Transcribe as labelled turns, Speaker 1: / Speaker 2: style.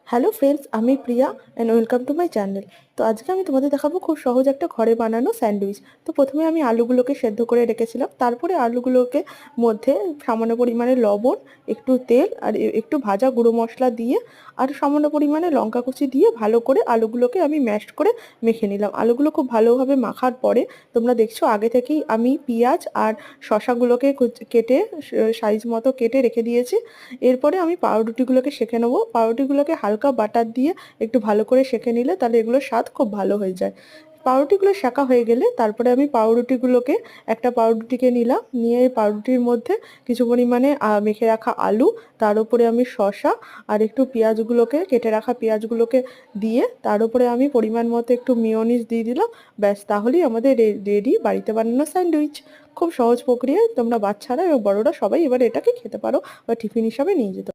Speaker 1: Hello friends, আমি Priya and welcome to my channel. তো আজকে আমি তোমাদের দেখাবো খুব সহজ একটা ঘরে বানানো স্যান্ডউইচ। তো প্রথমে আমি আলুগুলোকে সেদ্ধ করে রেখেছিলাম, তারপরে আলুগুলোকে মধ্যে সামান্য পরিমাণে লবণ, একটু তেল আর একটু ভাজা গুঁড়ো মশলা দিয়ে আর সামান্য পরিমাণে লঙ্কা কুচি দিয়ে ভালো করে আলুগুলোকে আমি ম্যাশ করে মেখে নিলাম। আলুগুলো খুব ভালোভাবে মাখার পরে তোমরা দেখছো আগে থেকেই আমি পেঁয়াজ আর শসাগুলোকে কেটে সাইজ মতো কেটে রেখে দিয়েছি। এরপরে আমি পাউরুটিগুলোকে সেঁকে নেবো। পাউরুটিগুলোকে হালকা বাটার দিয়ে একটু ভালো করে সেঁকে নিলে তাহলে এগুলোর স্বাদ খুব ভালো হয়ে যায়। পাউরুটিগুলো সেঁকা হয়ে গেলে তারপরে আমি পাউরুটিগুলোকে একটা পাউরুটিকে নিলাম, নিয়ে পাউরুটির মধ্যে কিছু পরিমাণে মেখে রাখা আলু, তার উপরে আমি শসা আর একটু পেঁয়াজগুলোকে কেটে রাখা পেঁয়াজগুলোকে দিয়ে তার উপরে আমি পরিমাণ মতো একটু মেয়োনিজ দিয়ে দিলাম। ব্যাস, তাহলেই আমাদের রেডি বাড়িতে বানানো স্যান্ডউইচ। খুব সহজ প্রক্রিয়ায় তোমরা বাচ্চারা এবং বড়রা সবাই এবার এটাকে খেতে পারো বা টিফিন হিসাবে নিয়ে যেতে পারো।